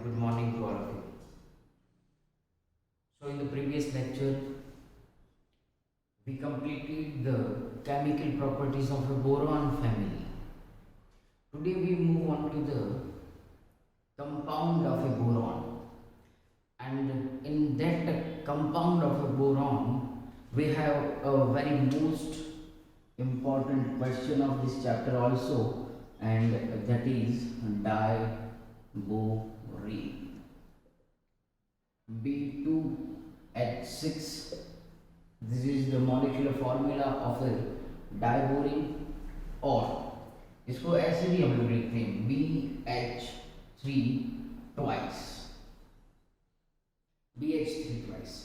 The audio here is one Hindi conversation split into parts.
good morning to all of you. So, in the previous lecture, we completed the chemical properties of a boron family. Today, we move on to the compound of a boron, and in that compound of a boron, we have a very most important question of this chapter also, and that is diborane. B2H6. This is the molecular formula of a diborane, और इसको ऐसे भी हम लोग लिखते हैं BH3 twice. BH3 twice.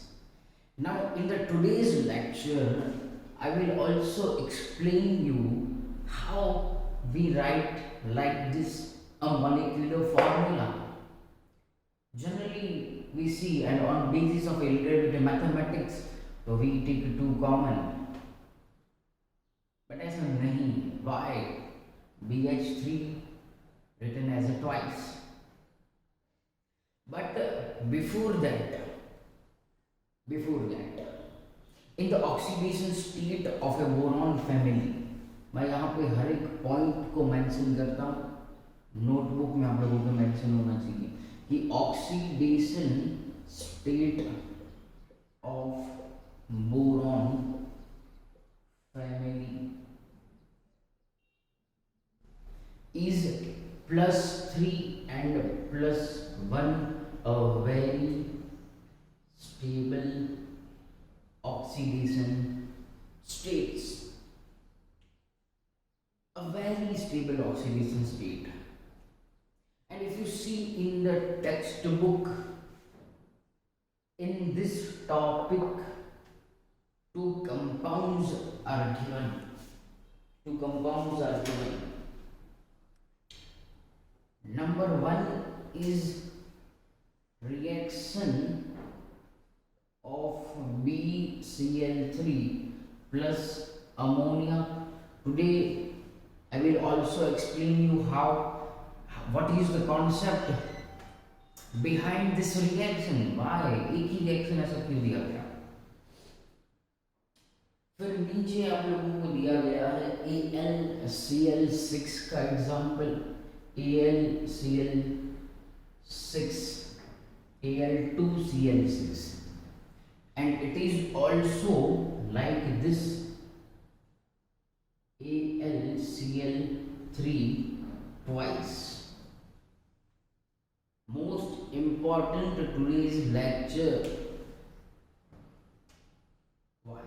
Now in the today's lecture, I will also explain you how we write like this a molecular formula. Generally we see, and on basis of a little bit of mathematics, so we take two common, but ऐसा नहीं. Why BH3 written as a twice? But before that, in the oxidation state of a boron family, मैं यहाँ पे हर एक पॉइंट को मेंशन करता हूँ. नोटबुक में आप लोगों को मेंशन होना चाहिए कि oxidation state of boron family is +3 and +1, a very stable oxidation states, a very stable oxidation state. And if you see in the textbook, in this topic, two compounds are given. Number one is reaction of BCl3 plus ammonia. Today I will also explain you what is the concept behind this reaction. Why एक ही reaction ऐसा क्यों दिया गया. फिर नीचे आप लोगों को दिया गया है AlCl6 का example. AlCl6, Al2Cl6, and it is also like this AlCl3 twice. Most important to today's lecture. Why?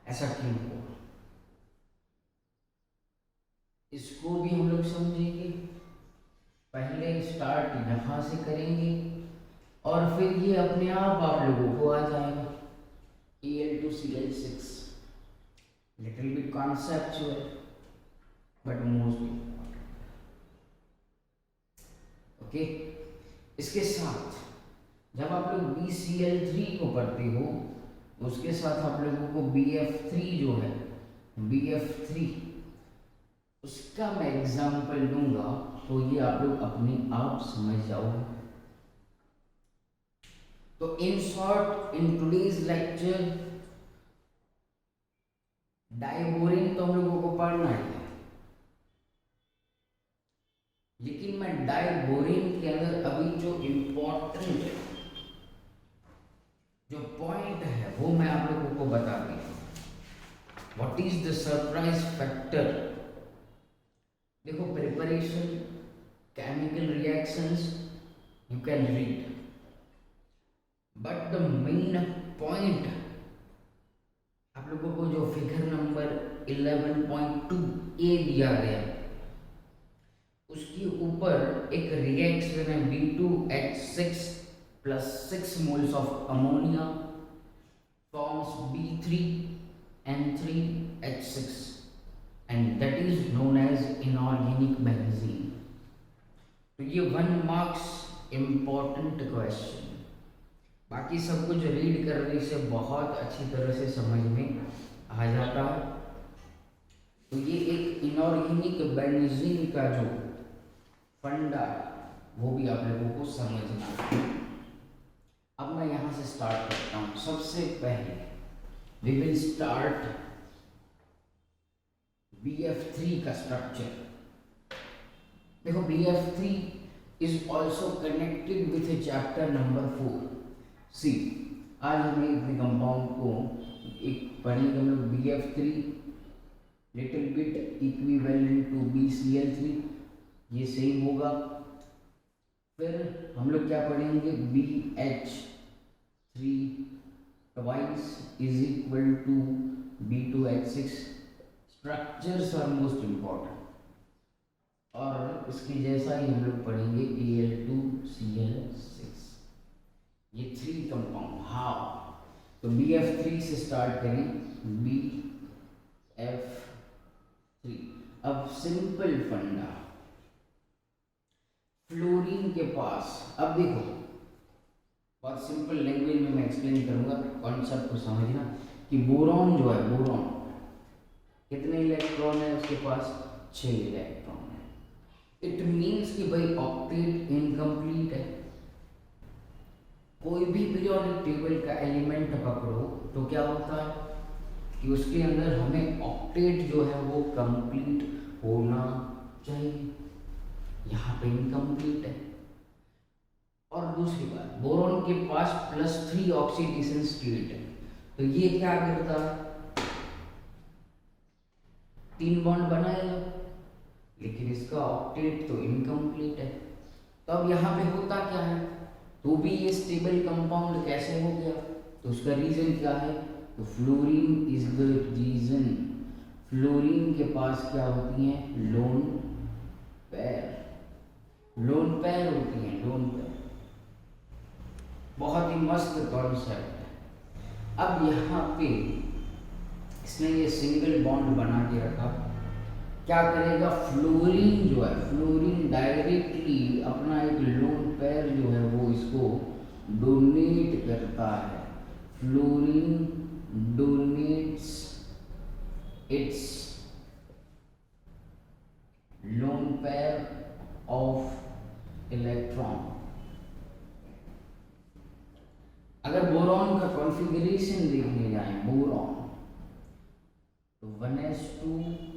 ऐसा क्यों हुआ, इसको भी हम लोग समझेंगे. पहले स्टार्ट यहाँ से करेंगे और फिर ये अपने आप लोगों को आ जाएगा. Al2Cl6, little bit conceptual but most important. Okay, इसके साथ जब आप लोग BCl3 को पढ़ते हो, उसके साथ आप लोगों को BF3 जो है, BF3 उसका मैं एग्जाम्पल दूंगा, तो ये आप लोग अपने आप समझ जाओगे. तो in short, in today's lecture, diborane तो हम लोगों को पढ़ना है, लेकिन मैं डाइबोरेन के अंदर अभी जो इम्पोर्टेंट जो पॉइंट है वो मैं आप लोगों को बता दूं. What is the surprise factor. देखो, preparation, chemical reactions you can read, but the main point आप लोगों को जो फिगर नंबर 11.2a दिया गया, उसके ऊपर एक रिएक्शन है B2H6 plus 6 moles of ammonia forms B3N3H6, and that is known as inorganic benzene. तो ये 1 marks important question. बाकी सब कुछ रीड करने से बहुत अच्छी तरह से समझ में आ जाता है. तो ये एक इनऑर्गेनिक बेंजीन का जो फंडा वो भी आप लोगों को समझना है। अब मैं यहाँ से स्टार्ट करता हूँ। सबसे पहले वी विल स्टार्ट BF3 का स्ट्रक्चर। देखो BF3 is also connected with chapter number 4। सी आज हमें इतने कंपाउंड को एक पढ़ेंगे हम लोग BF3 little bit equivalent to BCl3, ये सेम होगा। फिर हम लोग क्या पढ़ेंगे BH3 twice is equal to B2H6। Structures are most important. और इसके जैसा ही हम लोग पढ़ेंगे Al2Cl6, ये 3 कंपाउंड। हाउ? तो BF3 से स्टार्ट करें, BF3। अब सिंपल फंडा, फ्लोरीन के पास, अब देखो बहुत सिंपल लैंग्वेज में मैं एक्सप्लेन करूंगा, कॉन्सेप्ट को समझना कि बोरॉन जो है, बोरॉन कितने इलेक्ट्रॉन है उसके पास? 6 इलेक्ट्रॉन है। इट मीन्स कि भाई ऑक्टेट इनकम्प्लीट है। कोई भी पीरियोडिक टेबल का एलिमेंट पकड़ो तो क्या होता है कि उसके अंदर हमें ऑक्टेट जो है वो कंप्लीट होना चाहिए। यहाँ पे इनकम्प्लीट है। और दूसरी बात, बोरॉन के पास +3 ऑक्सीडेशन स्टेट है, तो ये क्या करता है? 3 बॉन्ड बनाएगा, लेकिन इसका ऑक्टेट तो इनकम्प्लीट है। तो अब यहाँ पे होता क्या है? तो भी ये स्टेबल कंपाउंड कैसे हो गया? तो उसका रीजन क्या है? तो fluorine is the reason. Fluorine के पास क्या होती हैं? Lone pair. लोन पेयर होती हैं, लोन पेयर। बहुत ही मस्त कॉन्सेप्ट है। अब यहाँ पे इसने ये सिंगल बॉन्ड बना के रखा, क्या करेगा? फ्लोरीन जो है, फ्लोरीन डायरेक्टली अपना एक लोन पेयर जो है वो इसको डोनेट करता है। Fluorine donates its lone pair of electron. अगर बोरॉन का कॉन्फ़िगरेशन देखने जाए, बोरॉन तो 1s2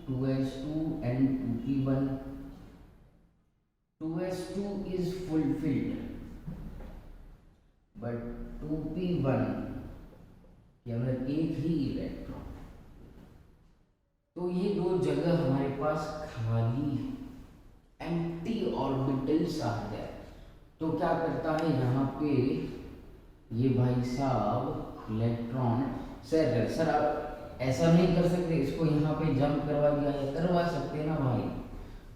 2s2 and 2p1। 2s2 is fulfilled but 2p1 के अंदर एक ही इलेक्ट्रॉन। तो ये 2 जगह हमारे पास खाली है, एम्प्टी ऑर्बिटल्स आ गए। तो क्या करता है यहाँ पे ये भाई साहब इलेक्ट्रॉन, सर आप ऐसा नहीं कर सकते, इसको यहाँ पे जंप करवा दिया या करवा सकते ना भाई,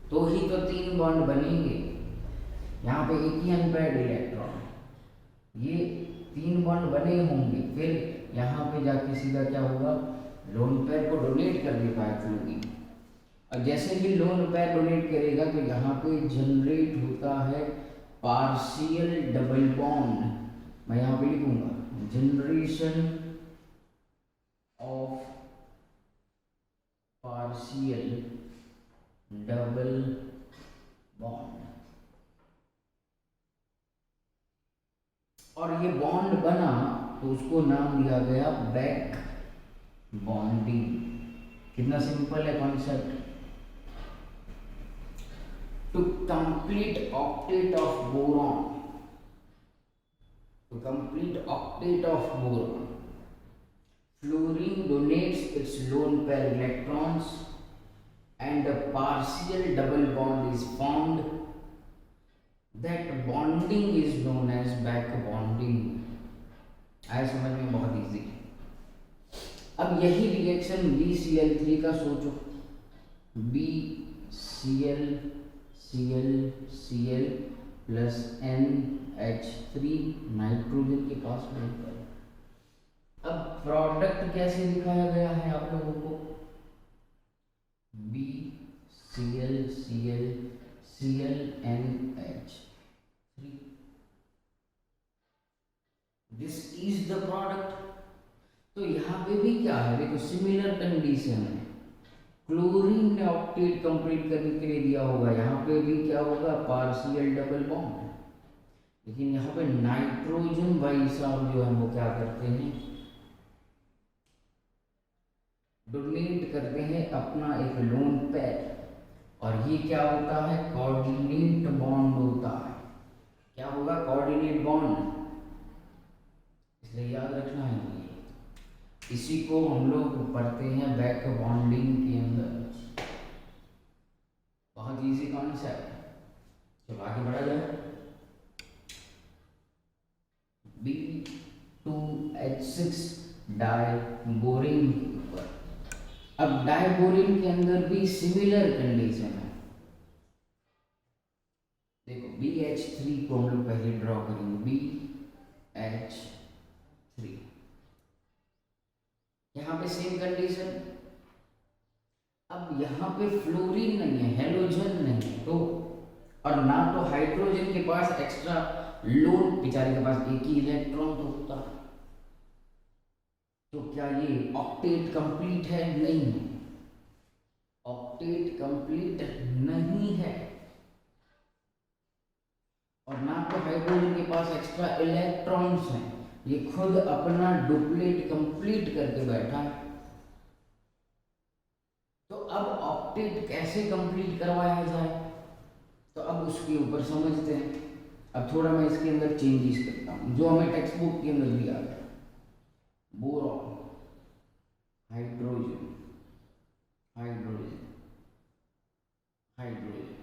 तो ही तो 3 बॉन्ड बनेंगे। यहाँ पे एक ही अनपेयर्ड इलेक्ट्रॉन, ये 3 बॉन्ड बने होंगे, फिर यहाँ पे जाके सीधा क्या होगा? लोन पेयर को डोनेट कर देता है फ्लोरीन। और जैसे ही लोन पेयर डोनेट करेगा तो यहाँ पे जनरेट होता है पार्शियल डबल बॉन्ड। मैं यहाँ पे लिखूंगा generation of partial double bond. और ये बॉन्ड बना तो उसको नाम दिया गया बैक बॉन्डिंग। कितना सिंपल है concept. To complete octet of boron, to complete octet of boron, fluorine donates its lone pair electrons and a partial double bond is formed. That bonding is known as back bonding. आया समझ में? बहुत इजी है। अब यही रिएक्शन BCl3 का सोचो, BCl Cl plus NH3 nitrogen के पास मिलता है। अब प्रोडक्ट कैसे दिखाया गया है आप लोगों को? BCl NH3, this is the product. तो यहाँ पे भी क्या है? देखो सिमिलर कंडीशन है, क्लोरीन ने ऑक्टेट कंप्लीट करने के लिए दिया होगा, यहाँ पे भी क्या होगा, पार्शियल डबल बॉन्ड। लेकिन यहाँ पे नाइट्रोजन भाई साहब जो है वो क्या करते हैं, डोनेट करते हैं अपना एक लोन पैर, और ये क्या होता है, कोऑर्डिनेट बॉन्ड होता है। क्या होगा, कोऑर्डिनेट बॉन्ड, इसलिए याद रखना है ये। इसी को हम लोग पढ़ते हैं बैक बॉन्डिंग के अंदर, बहुत इजी कॉन्सेप्ट। चलो आगे बढ़ा जाए। B2H6 डाइबोरिन के ऊपर। अब डाइबोरिन के अंदर भी सिमिलर कंडीशन है। देखो BH3 को हम लोग पहले ड्रॉ करेंगे, BH3, यहाँ पे सेम कंडीशन। अब यहाँ पे फ्लोरीन नहीं है, हेलोजन नहीं है, तो और ना तो हाइड्रोजन के पास एक्स्ट्रा लोन, बेचारे के पास एक ही इलेक्ट्रॉन तो होता है, तो क्या ये ऑक्टेट कंप्लीट है, नहीं, ऑक्टेट कंप्लीट नहीं है। और ना तो हाइड्रोजन के पास एक्स्ट्रा इलेक्ट्रॉन्स हैं, ये खुद अपना डुप्लेट कंप्लीट करके बैठा है। तो अब ऑक्टेट कैसे कंप्लीट करवाया जाए, तो अब उसके ऊपर समझते हैं। अब थोड़ा मैं इसके अंदर चेंजेस करता हूँ, जो हमें टेक्स्ट बुक के अंदर दिया गया, बोरॉन, हाइड्रोजन, हाइड्रोजन, हाइड्रोजन।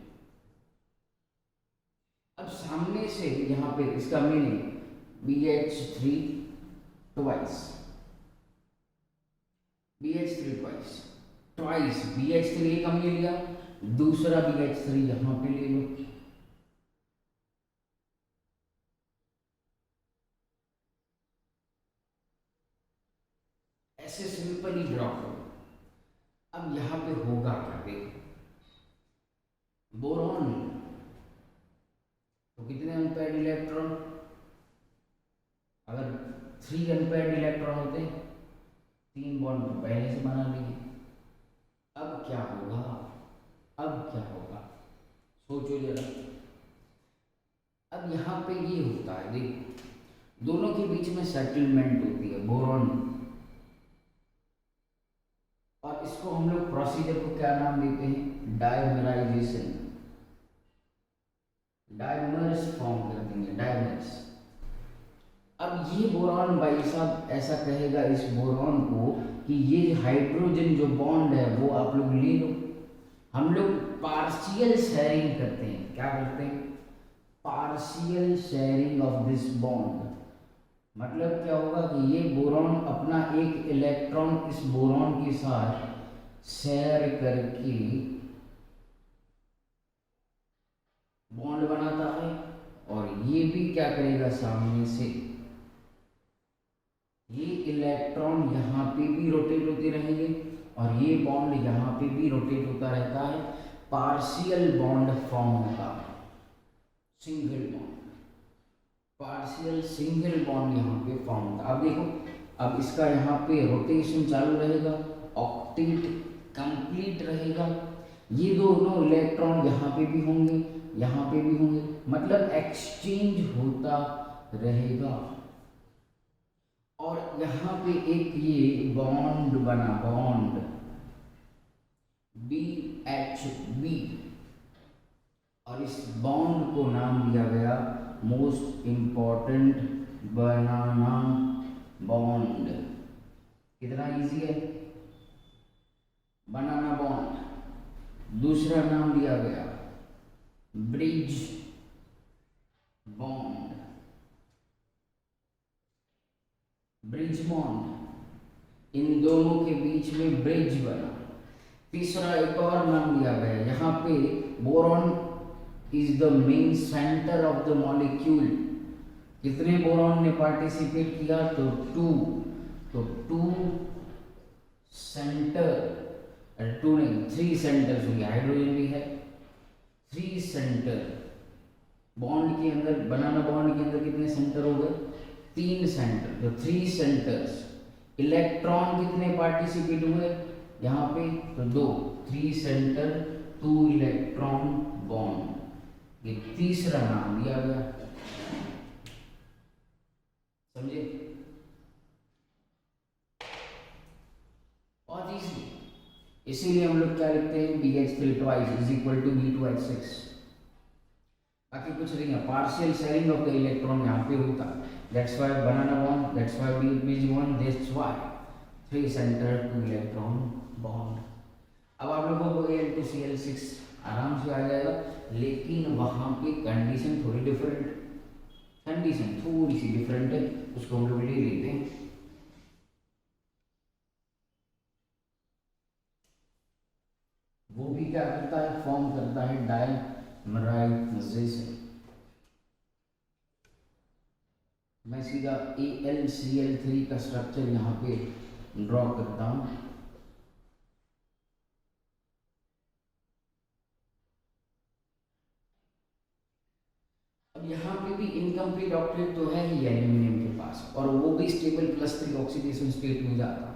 अब सामने से यहाँ पे इसका meaning BH3 twice, BH3 twice, twice BH3 एक हमने लिया, दूसरा BH3 यहाँ पे ले लो। ऐसे सिंपली ड्रॉ करो। अब यहाँ पे होगा क्या, देखो बोरॉन तो कितने अनपेयर्ड इलेक्ट्रॉन, अगर 3 अनपेयर्ड इलेक्ट्रॉन होते, 3 बॉन्ड पहले से बना लिए। अब क्या होगा, अब क्या होगा, सोचो जरा। अब यहाँ पे ये होता है, देखो दोनों के बीच में सेटलमेंट होती है, बोरॉन, और इसको हम लोग प्रोसीजर को क्या नाम देते हैं, डायमराइजेशन, डायमर्स फॉर्म कर देंगे, डायमर्स। अब ये बोरॉन भाई साहब ऐसा कहेगा इस बोरॉन को कि ये हाइड्रोजन जो बॉन्ड है वो आप लोग ले लो। हम लोग पार्शियल शेयरिंग करते हैं, क्या करते हैं, partial sharing of this bond. मतलब क्या होगा कि ये बोरॉन अपना एक इलेक्ट्रॉन इस बोरॉन के साथ शेयर करके बॉन्ड बनाता है, और ये भी क्या करेगा, सामने से ये इलेक्ट्रॉन यहाँ पे भी रोटेट होते रहेंगे, और ये बॉन्ड यहाँ पे भी रोटेट होता रहता है, पार्शियल बॉन्ड फॉर्म होता है, single bond, partial single bond यहाँ पे फॉर्म होता है। अब देखो, अब इसका यहाँ पे रोटेशन चालू रहेगा, ऑक्टेट कंप्लीट रहेगा, ये दोनों इलेक्ट्रॉन यहाँ पे भी होंगे, यहाँ पे भी होंगे, मतलब एक्सचेंज होता रहेगा। और यहाँ पे एक ये बॉन्ड बना, बॉन्ड BHB, और इस बॉन्ड को नाम दिया गया मोस्ट इंपॉर्टेंट बनाना बॉन्ड। कितना इजी है, बनाना बॉन्ड। दूसरा नाम दिया गया ब्रिज बॉन्ड, ब्रिज बॉन्ड, इन दोनों के बीच में ब्रिज बना। तीसरा एक और नाम दिया गया, यहाँ पे boron is the main centre of the molecule. कितने बोरॉन ने पार्टिसिपेट किया, तो 2, तो 2 सेंटर, 2 नहीं 3 सेंटर्स होंगे, हाइड्रोजन भी है, 3 सेंटर बॉन्ड के अंदर, बनाना बॉन्ड के अंदर कितने सेंटर हो गए, 3 सेंटर, तो 3 सेंटर्स। इलेक्ट्रॉन कितने पार्टिसिपेट हुए यहाँ पे, तो 2, 3 सेंटर 2 इलेक्ट्रॉन बॉन्ड, ये तीसरा नाम दिया गया, समझे? बहुत इजी, इसीलिए हम लोग क्या लिखते हैं, BH3 twice is equal to B2H6। बाकी कुछ नहीं है, partial sharing of the electron यहाँ पे होता, that's why banana bond, that's why BH1, that's why 3 centre 2 electron bond. अब आप लोगों को Al2Cl6 आराम से आ जाएगा, लेकिन वहाँ पे कंडीशन थोड़ी डिफरेंट, कंडीशन थोड़ी सी डिफरेंट है, उसको हम लोग ले लेते हैं। वो भी क्या करता है, फॉर्म करता है डाइमराइजेशन। मैं सीधा AlCl3 का स्ट्रक्चर यहाँ पे ड्रॉ करता हूँ। अब यहाँ पे भी इनकम्प्लीट ऑक्टेट तो है ही एल्यूमिनियम के पास, और वो भी स्टेबल +3 ऑक्सीडेशन स्टेट में जाता है।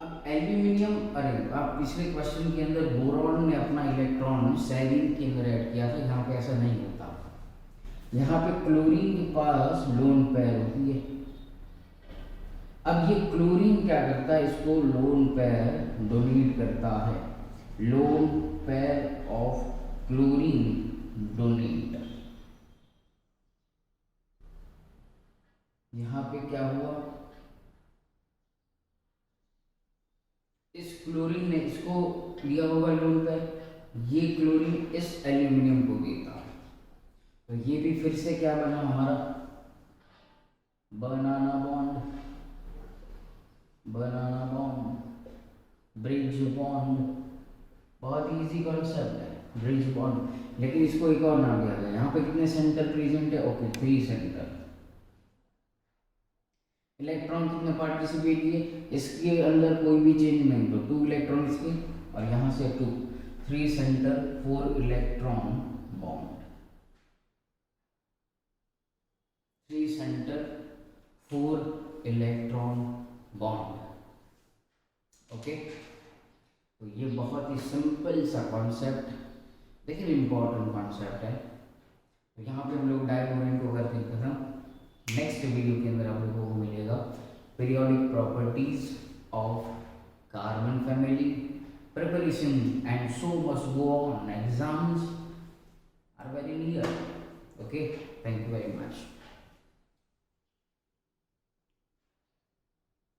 अब एल्यूमिनियम, अरे आप पिछले क्वेश्चन के अंदर बोरॉन ने अपना इलेक्ट्रॉन सेरीन के अंदर ऐड किया था, यहाँ पे ऐसा नहीं होता। यहाँ पे क्लोरीन के पास लोन पेयर होती है। अब ये क्लोरीन क्या करता है, इसको लोन पेयर डोनेट करता है, loan pair of chlorine donate. यहाँ पे क्या हुआ, इस क्लोरीन ने इसको दिया होगा लोन पेयर, ये क्लोरीन इस एल्यूमिनियम को देता है, तो ये भी फिर से क्या बना हमारा, बनाना बॉन्ड, बनाना बॉन्ड, ब्रिज बॉन्ड। बहुत इजी कॉन्सेप्ट है ब्रिज बॉन्ड, लेकिन इसको एक और नाम दिया गया। यहाँ पे कितने सेंटर प्रेजेंट है, ओके 3 सेंटर। इलेक्ट्रॉन कितने पार्टिसिपेट किए, इसके अंदर कोई भी चेंज नहीं, तो 2 इलेक्ट्रॉन इसके, और यहाँ से 2, 3 centre 4 electron bond, 3 centre 4 electron bond. Okay, तो ये बहुत ही सिंपल सा कॉन्सेप्ट, लेकिन इम्पोर्टेंट कॉन्सेप्ट है। तो यहाँ पे हम लोग डायमोमेंट को करते हैं खत्म। नेक्स्ट वीडियो के अंदर आप लोगों को मिलेगा periodic properties of carbon family, preparation and so much go on, exams are very near. Okay, thank you very much.